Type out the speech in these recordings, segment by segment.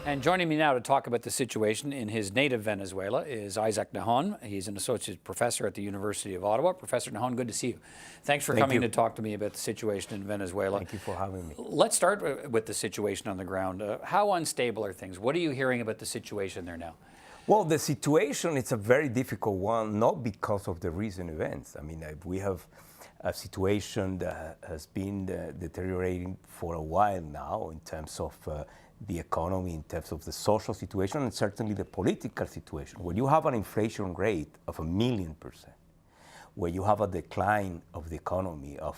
And joining me now to talk about the situation in his native Venezuela is Isaac Nahon. He's an associate professor at the University of Ottawa. Professor Nahon, good to see you. Thanks for coming to talk to me about the situation in Venezuela. Thank you for having me. Let's start with the situation on the ground. How unstable are things? What are you hearing about the situation there now? Well, the situation is a very difficult one, not because of the recent events. I mean, we have a situation that has been deteriorating for a while now in terms of the economy, in terms of the social situation, and certainly the political situation. When you have an inflation rate of 1,000,000%, where you have a decline of the economy of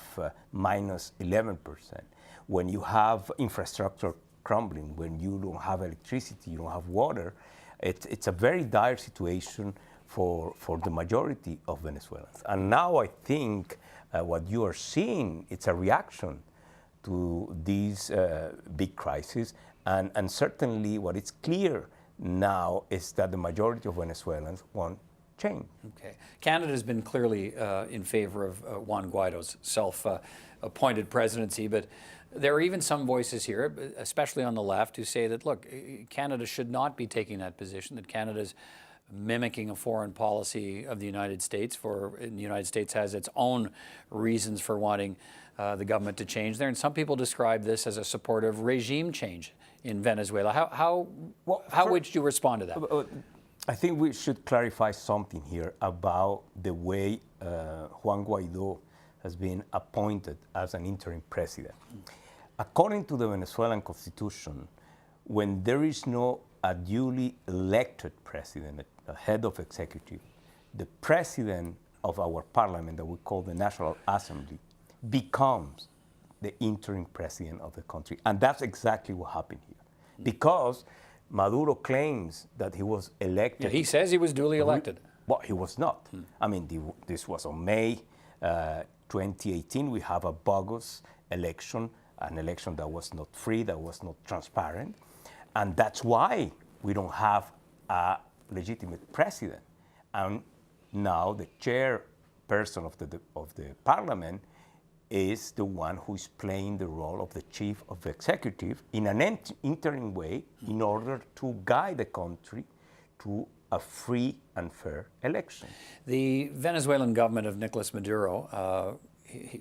minus 11%, when you have infrastructure crumbling, when you don't have electricity, you don't have water, it's a very dire situation for the majority of Venezuelans. And now I think what you are seeing, it's a reaction to these big crises. And certainly what is clear now is that the majority of Venezuelans want change. Okay. Canada has been clearly in favor of Juan Guaido's self-appointed presidency, but there are even some voices here, especially on the left, who say that, look, Canada should not be taking that position, that Canada's mimicking a foreign policy of the United States, and the United States has its own reasons for wanting the government to change there. And some people describe this as a support of regime change in Venezuela. How would you respond to that? I think we should clarify something here about the way Juan Guaido has been appointed as an interim president. According to the Venezuelan constitution, when there is no a duly elected president, a head of executive, the president of our parliament that we call the National Assembly becomes the interim president of the country. And that's exactly what happened here. Because Maduro claims that he was elected. Yeah, he says he was duly elected. Well, he was not. I mean, this was on May 2018. We have a bogus election, an election that was not free, that was not transparent. And that's why we don't have a legitimate president. And now the chairperson of the parliament is the one who is playing the role of the chief of the executive in an interim way in order to guide the country to a free and fair election. The Venezuelan government of Nicolas Maduro,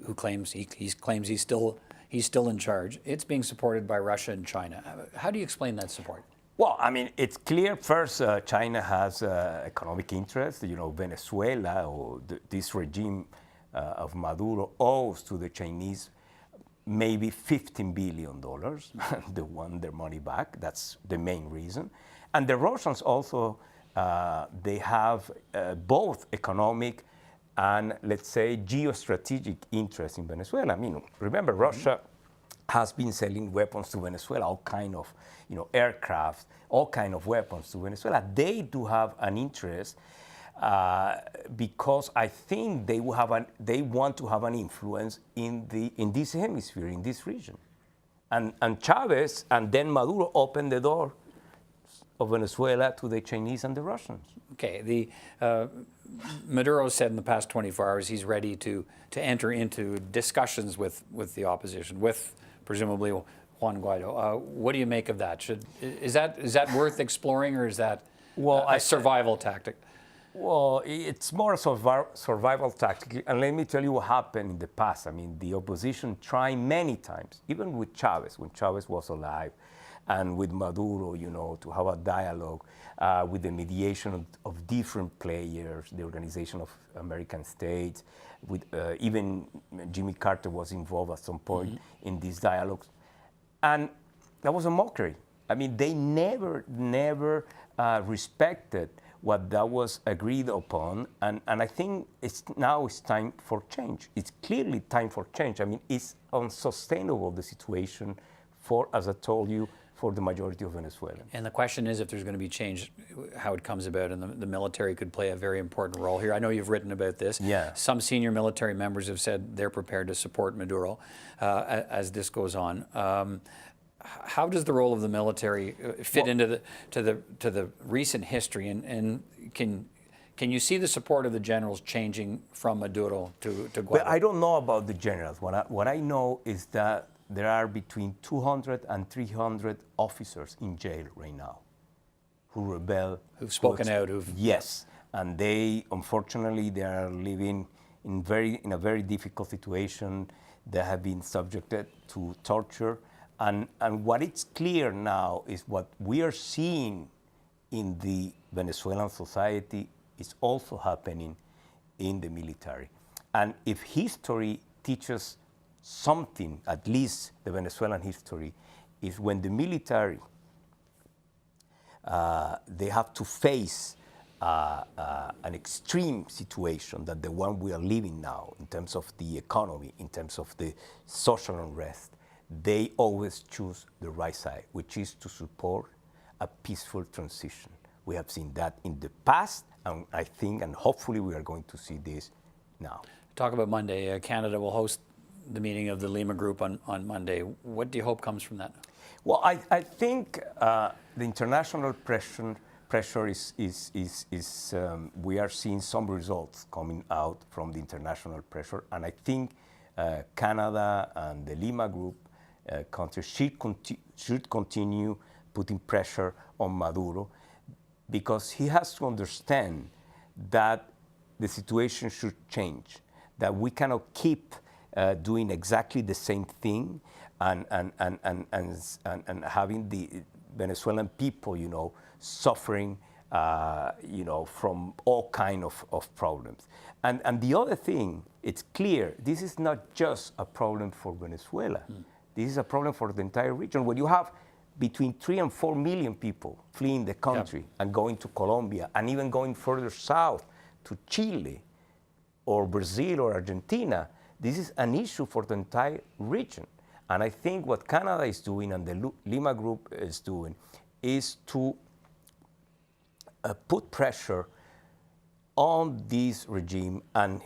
who claims he's still in charge, it's being supported by Russia and China. How do you explain that support? Well, I mean, it's clear. First, China has economic interests. You know, Venezuela or this regime of Maduro owes to the Chinese maybe $15 billion. They want their money back. That's the main reason. And the Russians also, they have both economic and, let's say, geostrategic interest in Venezuela. I mean, remember, Russia has been selling weapons to Venezuela, all kind of, aircraft, all kind of weapons to Venezuela. They do have an interest because I think they want to have an influence in this hemisphere, in this region. And Chavez and then Maduro opened the door of Venezuela to the Chinese and the Russians. Okay, Maduro said in the past 24 hours he's ready to enter into discussions with the opposition, with presumably Juan Guaido. What do you make of that? Is that worth exploring, or is that a survival tactic? Well, it's more a survival tactic. And let me tell you what happened in the past. I mean, the opposition tried many times, even with Chavez, when Chavez was alive, and with Maduro, to have a dialogue with the mediation of different players, the Organization of American States, with even Jimmy Carter was involved at some point in these dialogues. And that was a mockery. I mean, they never respected what that was agreed upon, and I think now it's time for change. It's clearly time for change. I mean, it's unsustainable, the situation for, as I told you, for the majority of Venezuelans. And the question is, if there's going to be change, how it comes about, and the military could play a very important role here. I know you've written about this. Yeah. Some senior military members have said they're prepared to support Maduro as this goes on. How does the role of the military fit into the recent history, and can you see the support of the generals changing from Maduro to Guaido? But I don't know about the generals. What I know is that there are between 200 and 300 officers in jail right now who rebel. Who've spoken out, Yes, and they, unfortunately, they are living in a very difficult situation. They have been subjected to torture. And what is clear now is what we are seeing in the Venezuelan society is also happening in the military. And if history teaches something, at least the Venezuelan history, is when the military, they have to face an extreme situation that the one we are living now in terms of the economy, in terms of the social unrest, they always choose the right side, which is to support a peaceful transition. We have seen that in the past, and I think, and hopefully we are going to see this now. Talk about Monday. Canada will host the meeting of the Lima Group on Monday. What do you hope comes from that? Well, I think the international pressure is we are seeing some results coming out from the international pressure, and I think Canada and the Lima Group countries should continue putting pressure on Maduro, because he has to understand that the situation should change, that we cannot keep doing exactly the same thing and having the Venezuelan people, suffering, from all kind of problems. And the other thing, it's clear, this is not just a problem for Venezuela. This is a problem for the entire region. When you have between 3 and 4 million people fleeing the country and going to Colombia and even going further south to Chile or Brazil or Argentina, this is an issue for the entire region. And I think what Canada is doing and the Lima Group is doing is to put pressure on this regime and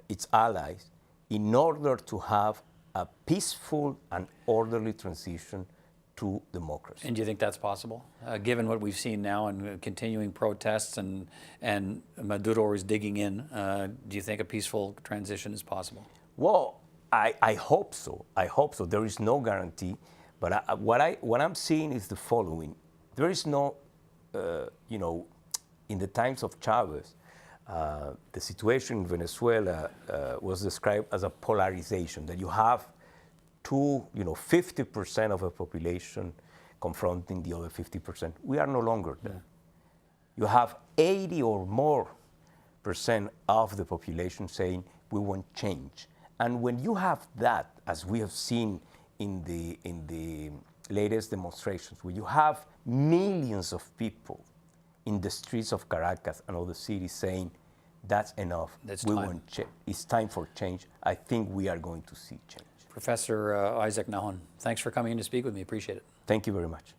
its allies in order to have a peaceful and orderly transition to democracy. And do you think that's possible, given what we've seen now and continuing protests and Maduro is digging in? Do you think a peaceful transition is possible? Well, I hope so. I hope so. There is no guarantee, but what I'm seeing is the following: there is no, in the times of Chavez, the situation in Venezuela was described as a polarization, that you have 50% of a population confronting the other 50%. We are no longer there. You have 80 or more % of the population saying we want change. And when you have that, as we have seen in the latest demonstrations, where you have millions of people in the streets of Caracas and other cities saying, that's enough. It's time for change. I think we are going to see change. Professor Isaac Nahon, thanks for coming in to speak with me. Appreciate it. Thank you very much.